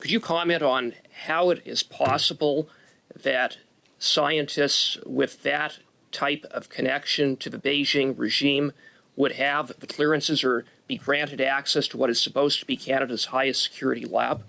Could you comment on how it is possible that scientists with that type of connection to the Beijing regime would have the clearances or be granted access to what is supposed to be Canada's highest security lab?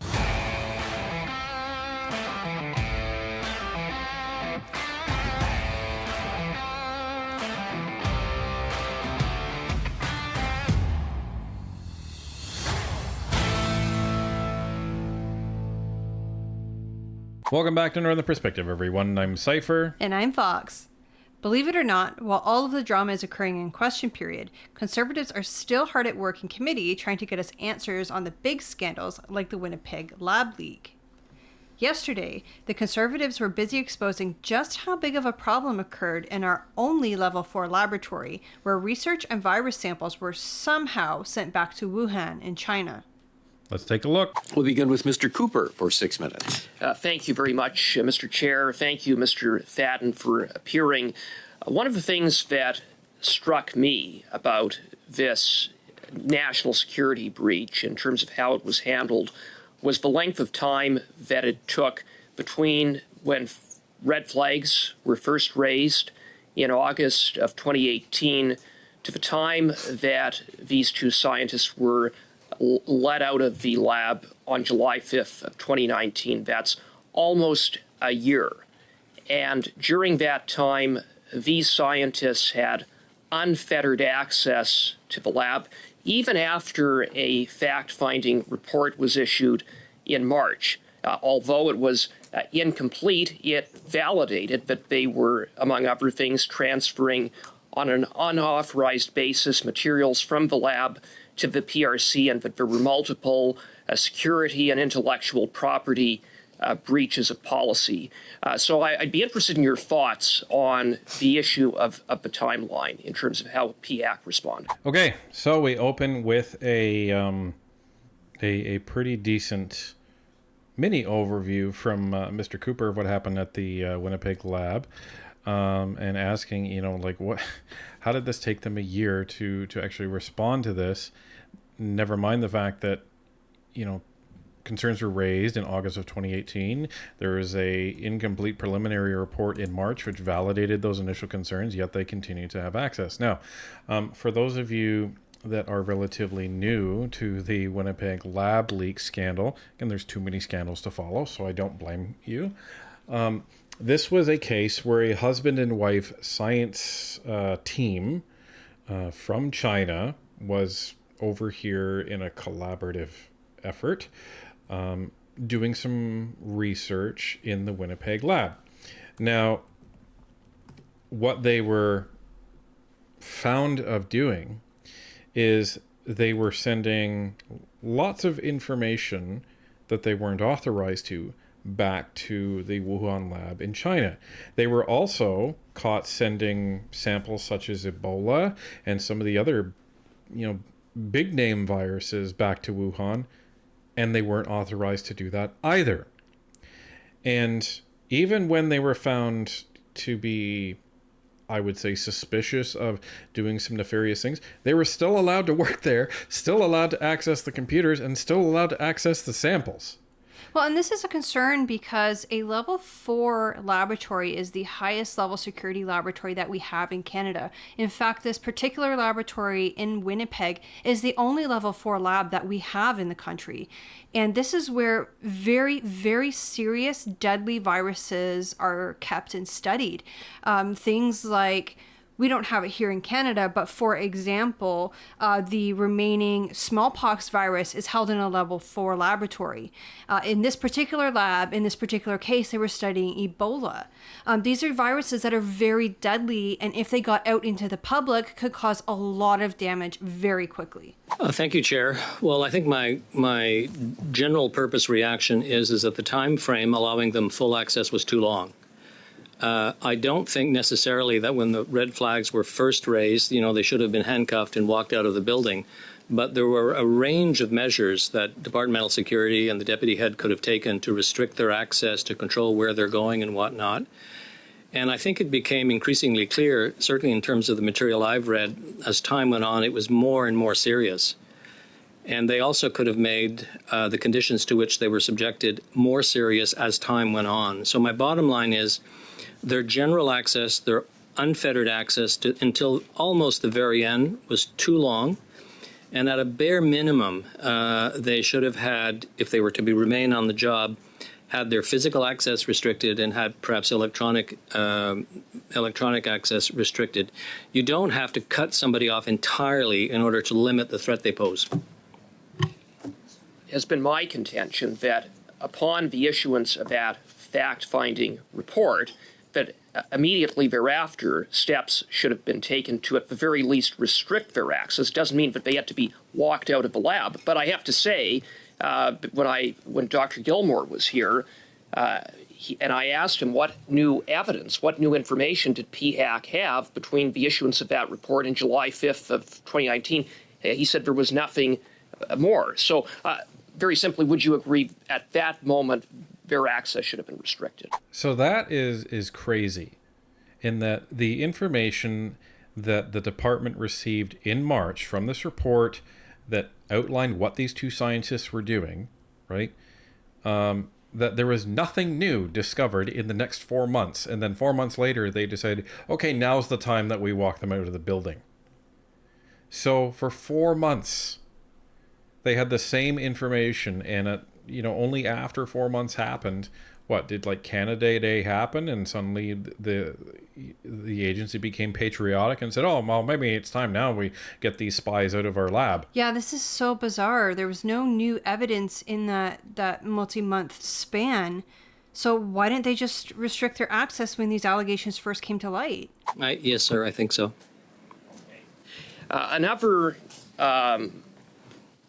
Welcome back to Northern Perspective, everyone. I'm Cypher. And I'm Fox. Believe it or not, while all of the drama is occurring in question period, Conservatives are still hard at work in committee trying to get us answers on the big scandals like the Winnipeg Lab leak. Yesterday, the Conservatives were busy exposing just how big of a problem occurred in our only Level 4 laboratory, where research and virus samples were somehow sent back to Wuhan in China. Let's take a look. We'll begin with Mr. Cooper for 6 minutes. Thank you very much, Mr. Chair. Thank you, Mr. Thadden, for appearing. One of the things that struck me about this national security breach in terms of how it was handled was the length of time that it took between when red flags were first raised in August of 2018 to the time that these two scientists were let out of the lab on July 5th of 2019. That's almost a year. And during that time, these scientists had unfettered access to the lab, even after a fact-finding report was issued in March. Although it was incomplete, it validated that they were, among other things, transferring on an unauthorized basis materials from the lab to the PRC, and that there were multiple security and intellectual property breaches of policy. So I'd be interested in your thoughts on the issue of the timeline in terms of how PAC responded. Okay, so we open with a pretty decent mini overview from Mr. Cooper of what happened at the Winnipeg Lab, and asking, how did this take them a year to actually respond to this? Never mind the fact that, concerns were raised in August of 2018. There was a incomplete preliminary report in March which validated those initial concerns, yet they continue to have access. Now, for those of you that are relatively new to the Winnipeg Lab leak scandal, again, there's too many scandals to follow, so I don't blame you. This was a case where a husband and wife science team from China was over here in a collaborative effort doing some research in the Winnipeg Lab. Now, what they were found of doing is they were sending lots of information that they weren't authorized to back to the Wuhan lab in China. They were also caught sending samples such as Ebola and some of the other, big name viruses back to Wuhan, and they weren't authorized to do that either. And even when they were found to be, I would say, suspicious of doing some nefarious things, they were still allowed to work there, still allowed to access the computers, and still allowed to access the samples. Well, and this is a concern because a level 4 laboratory is the highest level security laboratory that we have in Canada. In fact, this particular laboratory in Winnipeg is the only level 4 lab that we have in the country. And this is where very, very serious, deadly viruses are kept and studied. Things like, we don't have it here in Canada, but for example, the remaining smallpox virus is held in a level 4 laboratory. In this particular lab, in this particular case, they were studying Ebola. These are viruses that are very deadly, and if they got out into the public, could cause a lot of damage very quickly. Thank you, Chair. Well, I think my general purpose reaction is that the time frame allowing them full access was too long. I don't think necessarily that when the red flags were first raised, they should have been handcuffed and walked out of the building. But there were a range of measures that departmental security and the deputy head could have taken to restrict their access, to control where they're going and whatnot. And I think it became increasingly clear, certainly in terms of the material I've read, as time went on, it was more and more serious. And they also could have made the conditions to which they were subjected more serious as time went on. So my bottom line is their general access, their unfettered access until almost the very end was too long. And at a bare minimum, they should have had, if they were to remain on the job, had their physical access restricted and had perhaps electronic access restricted. You don't have to cut somebody off entirely in order to limit the threat they pose. It has been my contention that upon the issuance of that fact-finding report, that immediately thereafter steps should have been taken to at the very least restrict their access. Doesn't mean that they had to be walked out of the lab. But I have to say, when Dr. Gilmore was here, and I asked him what new evidence, what new information did PHAC have between the issuance of that report in July 5th of 2019, he said there was nothing more. So very simply, would you agree at that moment their access should have been restricted? So that is crazy, in that the information that the department received in March from this report that outlined what these two scientists were doing, right? That there was nothing new discovered in the next 4 months. And then 4 months later, they decided, okay, now's the time that we walk them out of the building. So for 4 months, they had the same information, and only after 4 months happened, what did Canada Day happen, and suddenly the agency became patriotic and said, oh, well, maybe it's time now we get these spies out of our lab. Yeah, this is so bizarre. There was no new evidence in that multi-month span. So why didn't they just restrict their access when these allegations first came to light? Yes, sir, I think so. Another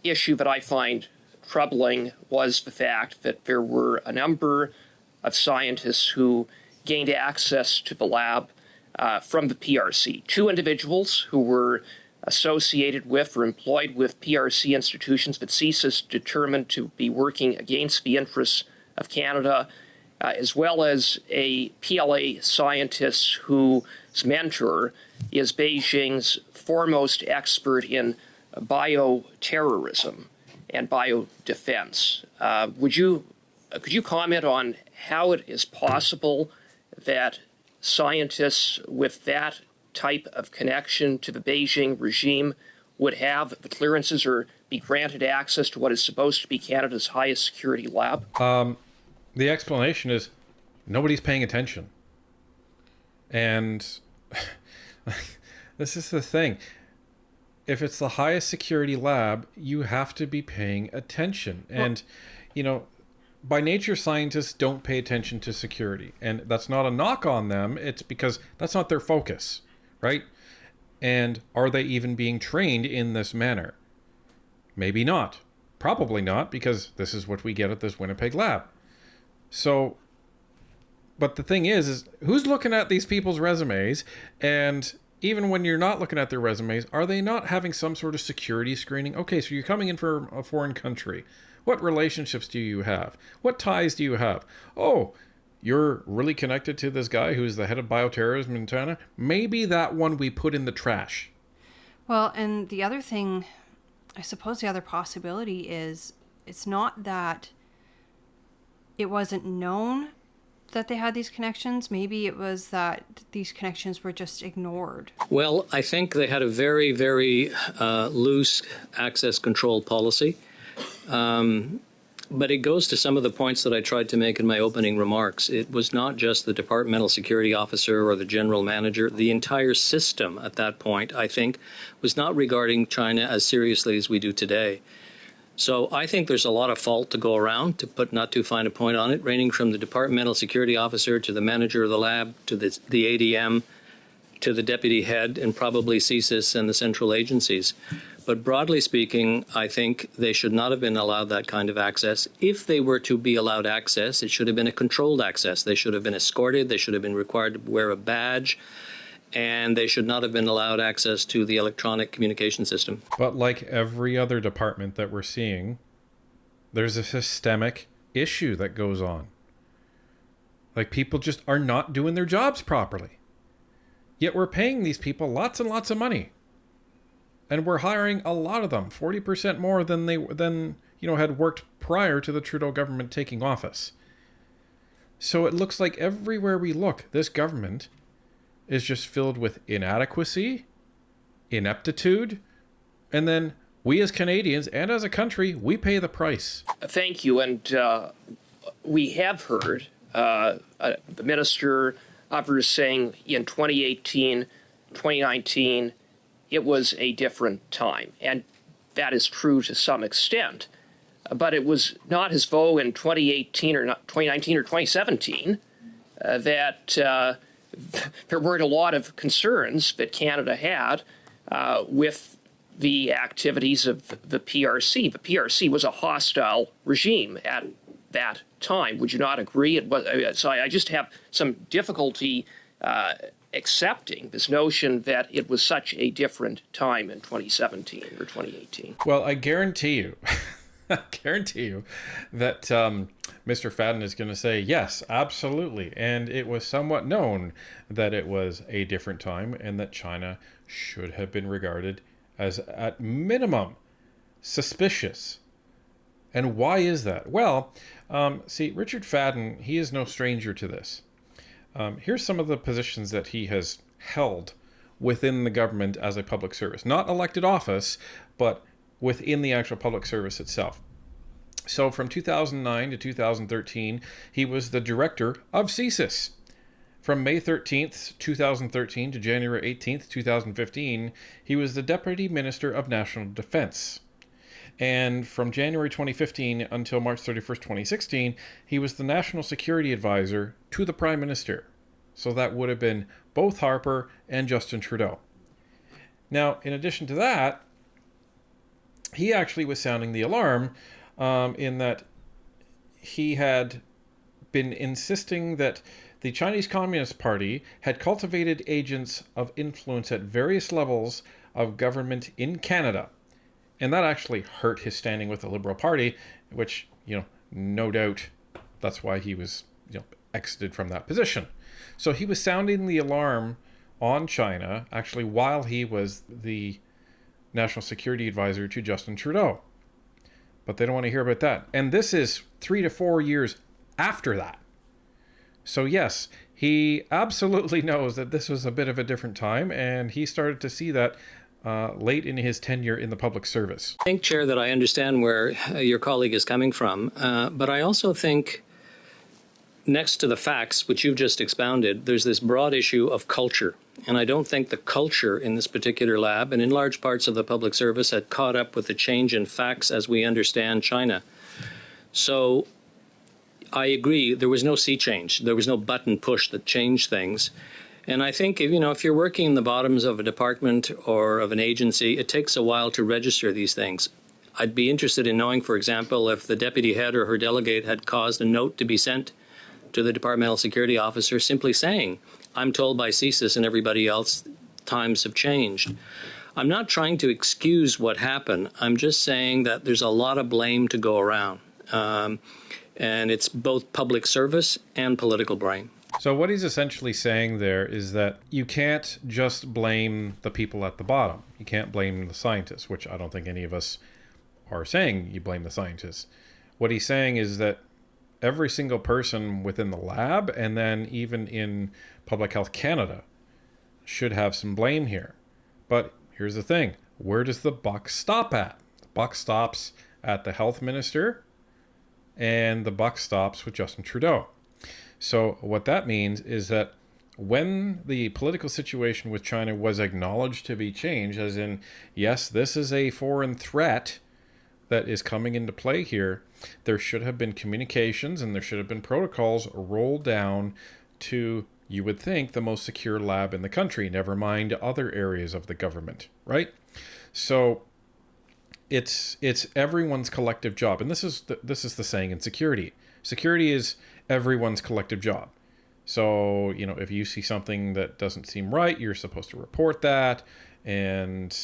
issue that I find troubling was the fact that there were a number of scientists who gained access to the lab from the PRC. 2 individuals who were associated with or employed with PRC institutions that CSIS determined to be working against the interests of Canada, as well as a PLA scientist whose mentor is Beijing's foremost expert in bioterrorism and biodefense. Could you comment on how it is possible that scientists with that type of connection to the Beijing regime would have the clearances or be granted access to what is supposed to be Canada's highest security lab? The explanation is nobody's paying attention. And this is the thing. If it's the highest security lab, you have to be paying attention. And, by nature, scientists don't pay attention to security. And that's not a knock on them. It's because that's not their focus, right? And are they even being trained in this manner? Maybe not. Probably not, because this is what we get at this Winnipeg Lab. So, but the thing is who's looking at these people's resumes? And even when you're not looking at their resumes, are they not having some sort of security screening? Okay, so you're coming in from a foreign country. What relationships do you have? What ties do you have? Oh, you're really connected to this guy who's the head of bioterrorism in China? Maybe that one we put in the trash. Well, and the other thing, I suppose the other possibility is it's not that it wasn't known that they had these connections. Maybe it was that these connections were just ignored. Well, I think they had a very, very loose access control policy. But it goes to some of the points that I tried to make in my opening remarks. It was not just the departmental security officer or the general manager. The entire system at that point, I think, was not regarding China as seriously as we do today. So I think there's a lot of fault to go around, to put not too fine a point on it, ranging from the departmental security officer to the manager of the lab to the ADM to the deputy head and probably CSIS and the central agencies. But broadly speaking, I think they should not have been allowed that kind of access. If they were to be allowed access, it should have been a controlled access. They should have been escorted. They should have been required to wear a badge. And they should not have been allowed access to the electronic communication system. But like every other department that we're seeing, there's a systemic issue that goes on. Like, people just are not doing their jobs properly. Yet we're paying these people lots and lots of money. And we're hiring a lot of them, 40% more than had worked prior to the Trudeau government taking office. So it looks like everywhere we look, this government is just filled with inadequacy, ineptitude, and then we as Canadians and as a country, we pay the price. Thank you. And we have heard the Minister of saying in 2018, 2019, it was a different time. And that is true to some extent. But it was not as though in 2018 or 2019 or 2017 that there weren't a lot of concerns that Canada had with the activities of the PRC. The PRC was a hostile regime at that time. Would you not agree? It was, so I just have some difficulty accepting this notion that it was such a different time in 2017 or 2018. Well, I guarantee you, I guarantee you that Mr. Fadden is going to say, yes, absolutely. And it was somewhat known that it was a different time and that China should have been regarded as, at minimum, suspicious. And why is that? Well, see, Richard Fadden, he is no stranger to this. Here's some of the positions that he has held within the government as a public service. Not elected office, but within the actual public service itself. So from 2009 to 2013, he was the director of CSIS. From May 13th, 2013 to January 18th, 2015, he was the Deputy Minister of National Defense. And from January 2015 until March 31st, 2016, he was the National Security Advisor to the Prime Minister. So that would have been both Harper and Justin Trudeau. Now, in addition to that, he actually was sounding the alarm in that he had been insisting that the Chinese Communist Party had cultivated agents of influence at various levels of government in Canada. And that actually hurt his standing with the Liberal Party, which, no doubt that's why he was, exited from that position. So he was sounding the alarm on China, actually, while he was the National Security Advisor to Justin Trudeau. But they don't want to hear about that. And this is 3 to 4 years after that. So yes, he absolutely knows that this was a bit of a different time, and he started to see that late in his tenure in the public service. I think, Chair, that I understand where your colleague is coming from, but I also think next to the facts, which you've just expounded, there's this broad issue of culture. And I don't think the culture in this particular lab and in large parts of the public service had caught up with the change in facts as we understand China. So I agree, there was no sea change. There was no button push that changed things. And I think, if you're working in the bottoms of a department or of an agency, it takes a while to register these things. I'd be interested in knowing, for example, if the deputy head or her delegate had caused a note to be sent to the departmental security officer simply saying, I'm told by CSIS and everybody else times have changed. I'm not trying to excuse what happened. I'm just saying that there's a lot of blame to go around. And it's both public service and political blame. So what he's essentially saying there is that you can't just blame the people at the bottom. You can't blame the scientists, which I don't think any of us are saying you blame the scientists. What he's saying is that every single person within the lab and then even in Public Health Canada should have some blame here. But here's the thing. Where does the buck stop at? The buck stops at the health minister and the buck stops with Justin Trudeau. So what that means is that when the political situation with China was acknowledged to be changed, as in, yes, this is a foreign threat that is coming into play here, there should have been communications and there should have been protocols rolled down to, you would think, the most secure lab in the country, never mind other areas of the government, right? So it's everyone's collective job. And this is the saying in security. Security is everyone's collective job. So, if you see something that doesn't seem right, you're supposed to report that, and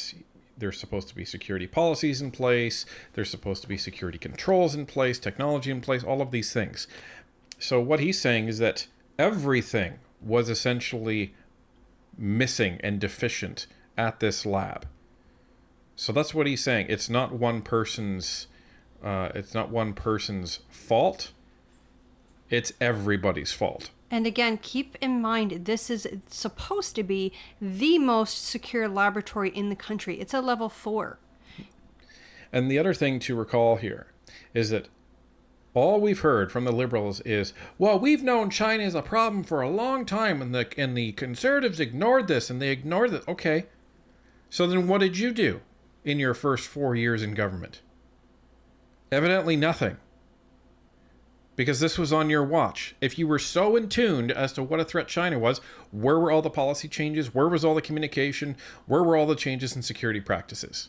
there's supposed to be security policies in place, there's supposed to be security controls in place, technology in place, all of these things. So what he's saying is that everything was essentially missing and deficient at this lab. So that's what he's saying. It's not one person's fault. It's everybody's fault. And again, keep in mind, this is supposed to be the most secure laboratory in the country. It's a level 4. And the other thing to recall here is that all we've heard from the Liberals is, well, we've known China is a problem for a long time, and the Conservatives ignored this, and they ignored it. Okay. So then what did you do in your first 4 years in government? Evidently nothing. Because this was on your watch. If you were so in tune as to what a threat China was, where were all the policy changes? Where was all the communication? Where were all the changes in security practices?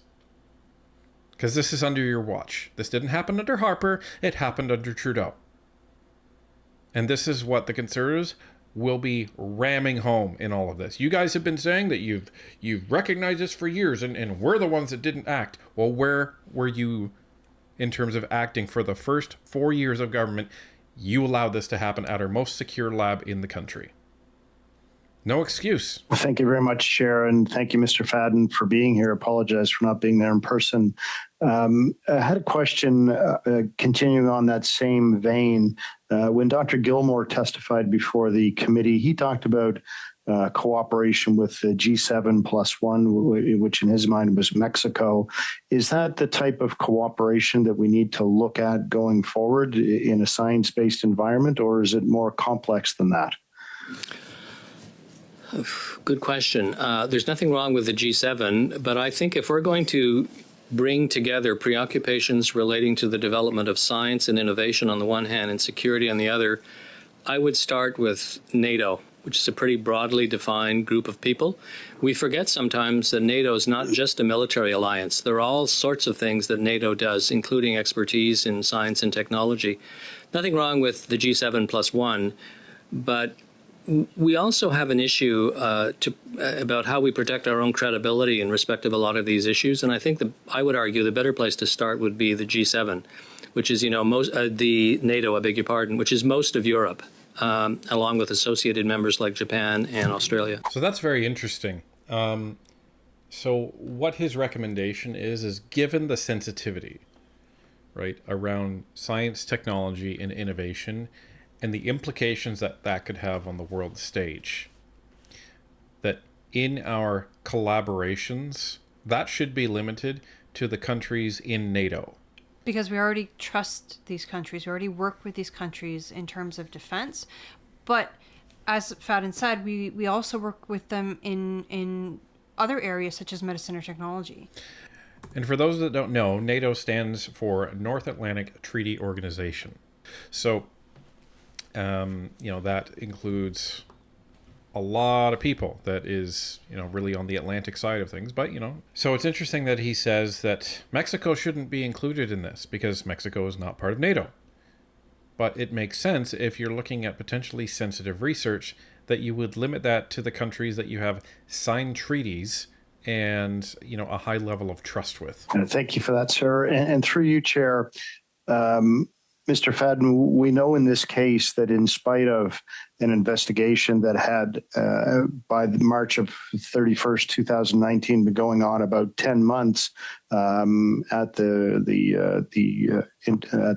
Because this is under your watch. This didn't happen under Harper. It happened under Trudeau. And this is what the Conservatives will be ramming home in all of this. You guys have been saying that you've recognized this for years, and we're the ones that didn't act. Well, where were you in terms of acting for the first 4 years of government? You allowed this to happen at our most secure lab in the country. No excuse. Well, thank you very much, Chair, and thank you, Mr. Fadden, for being here. Apologize for not being there in person. I had a question continuing on that same vein. When Dr. Gilmore testified before the committee, he talked about cooperation with the G7 plus one, which in his mind was Mexico. Is that the type of cooperation that we need to look at going forward in a science-based environment, or is it more complex than that? Good question. There's nothing wrong with the G7, but I think if we're going to bring together preoccupations relating to the development of science and innovation on the one hand and security on the other, I would start with NATO, which is a pretty broadly defined group of people. We forget sometimes that NATO is not just a military alliance. There are all sorts of things that NATO does, including expertise in science and technology. Nothing wrong with the G7 plus one, but we also have an issue about how we protect our own credibility in respect of a lot of these issues. And I think I would argue the better place to start would be the G7, which is, the NATO, I beg your pardon, which is most of Europe, along with associated members like Japan and Australia. So that's very interesting. So what his recommendation is given the sensitivity, right, around science, technology, and innovation, and the implications that could have on the world stage, that in our collaborations, that should be limited to the countries in NATO. Because we already trust these countries. We already work with these countries in terms of defense. But as Fadden said, we also work with them in other areas such as medicine or technology. And for those that don't know, NATO stands for North Atlantic Treaty Organization. So that includes a lot of people that is, really on the Atlantic side of things. But, so it's interesting that he says that Mexico shouldn't be included in this because Mexico is not part of NATO. But it makes sense if you're looking at potentially sensitive research that you would limit that to the countries that you have signed treaties and, a high level of trust with. Thank you for that, sir. And through you, Chair, Mr. Fadden, we know in this case that in spite of an investigation that had, by the March of 31st, 2019, been going on about 10 months at the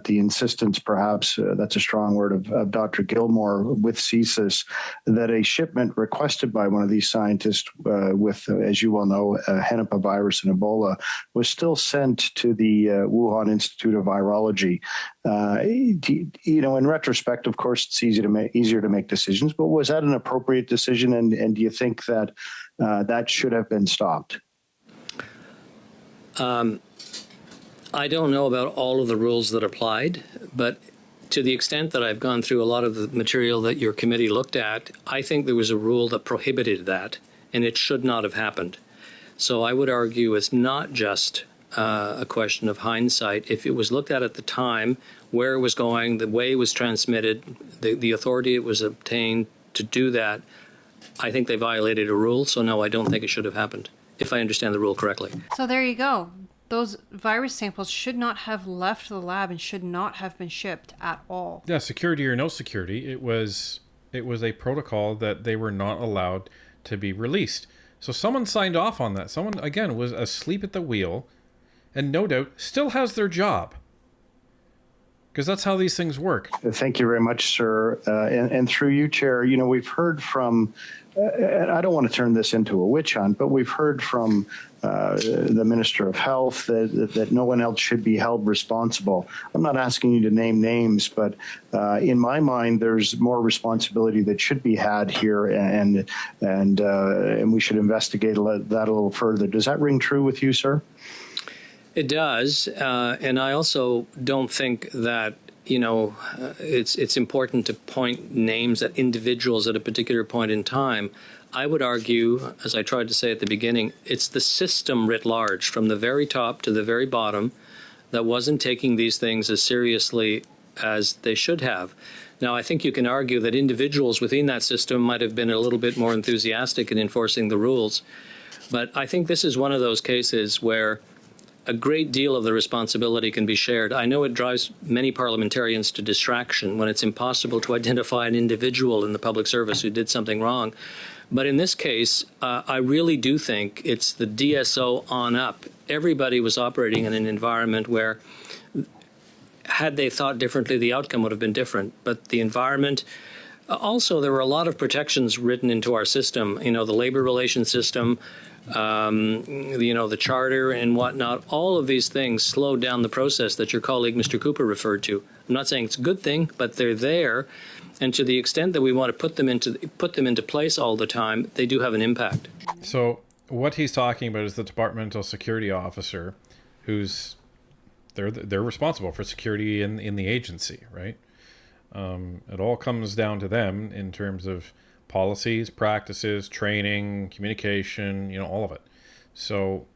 insistence, perhaps that's a strong word, of Dr. Gilmore with CSIS, that a shipment requested by one of these scientists with, as you well know, Henipa virus and Ebola was still sent to the Wuhan Institute of Virology. In retrospect, of course, it's easier to make decisions, but was that an appropriate decision? And do you think that that should have been stopped? I don't know about all of the rules that applied, but to the extent that I've gone through a lot of the material that your committee looked at, I think there was a rule that prohibited that, and it should not have happened. So I would argue it's not just a question of hindsight. If it was looked at the time, where it was going, the way it was transmitted, the authority it was obtained to do that, I think they violated a rule. So no, I don't think it should have happened, if I understand the rule correctly. So there you go. Those virus samples should not have left the lab and should not have been shipped at all. Yeah, security or no security, it was a protocol that they were not allowed to be released. So someone signed off on that. Someone, again, was asleep at the wheel and no doubt still has their job. Because that's how these things work. Thank you very much, sir. And through you, Chair, we've heard from, and I don't want to turn this into a witch hunt, but we've heard from the Minister of Health that no one else should be held responsible. I'm not asking you to name names, but in my mind, there's more responsibility that should be had here, and we should investigate that a little further. Does that ring true with you, sir? It does, and I also don't think that it's important to point names at individuals at a particular point in time. I would argue, as I tried to say at the beginning, it's the system writ large, from the very top to the very bottom, that wasn't taking these things as seriously as they should have. Now, I think you can argue that individuals within that system might have been a little bit more enthusiastic in enforcing the rules, but I think this is one of those cases where a great deal of the responsibility can be shared. I know it drives many parliamentarians to distraction when it's impossible to identify an individual in the public service who did something wrong. But in this case, I really do think it's the DSO on up. Everybody was operating in an environment where, had they thought differently, the outcome would have been different. But the environment, also, there were a lot of protections written into our system, the labor relations system, the charter and whatnot. All of these things slowed down the process that your colleague, Mr. Cooper, referred to. I'm not saying it's a good thing, but they're there. And to the extent that we want to put them into place all the time, they do have an impact. So what he's talking about is the departmental security officer, they're responsible for security in the agency, right? It all comes down to them in terms of policies, practices, training, communication, all of it. So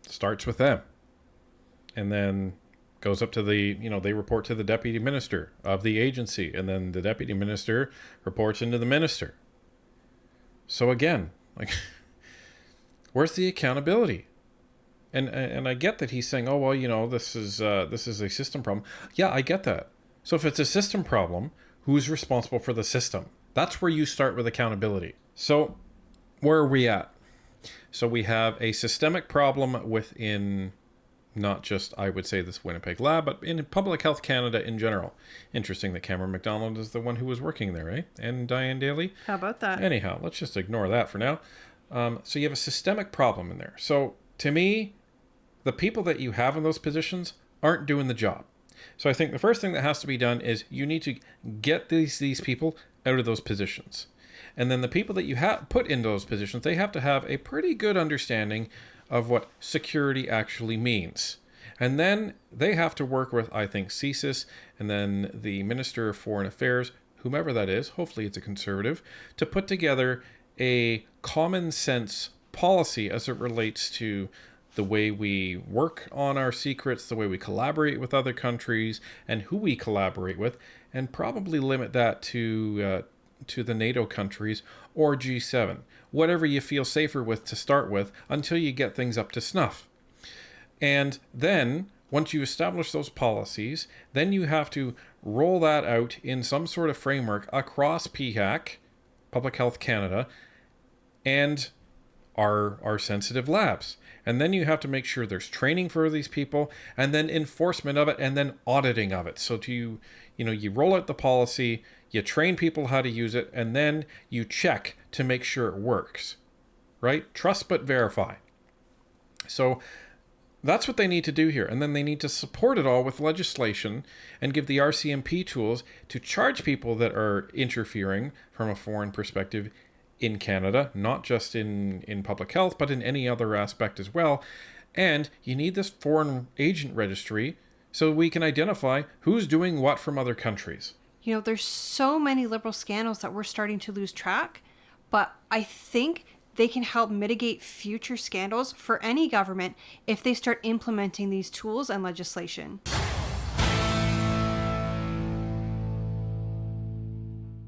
it starts with them. And then goes up to they report to the deputy minister of the agency, and then the deputy minister reports into the minister. So again, where's the accountability? And I get that he's saying, oh, well, this is a system problem. Yeah, I get that. So if it's a system problem, who's responsible for the system? That's where you start with accountability. So where are we at? So we have a systemic problem within not just, I would say, this Winnipeg Lab, but in Public Health Canada in general. Interesting that Cameron McDonald is the one who was working there, eh? And Diane Daly? How about that? Anyhow, let's just ignore that for now. So you have a systemic problem in there. So to me, the people that you have in those positions aren't doing the job. So I think the first thing that has to be done is you need to get these people out of those positions. And then the people that you have put in those positions, they have to have a pretty good understanding of what security actually means. And then they have to work with, I think, CSIS and then the Minister of Foreign Affairs, whomever that is, hopefully it's a conservative, to put together a common sense policy as it relates to the way we work on our secrets, the way we collaborate with other countries, and who we collaborate with, and probably limit that to the NATO countries or G7, whatever you feel safer with to start with, until you get things up to snuff. And then, once you establish those policies, then you have to roll that out in some sort of framework across PHAC, Public Health Canada, and our sensitive labs. And then you have to make sure there's training for these people, and then enforcement of it, and then auditing of it. So you roll out the policy, you train people how to use it, and then you check to make sure it works, right? Trust but verify. So that's what they need to do here. And then they need to support it all with legislation and give the RCMP tools to charge people that are interfering from a foreign perspective in Canada, not just in public health, but in any other aspect as well. And you need this foreign agent registry so we can identify who's doing what from other countries. There's so many Liberal scandals that we're starting to lose track, but I think they can help mitigate future scandals for any government if they start implementing these tools and legislation.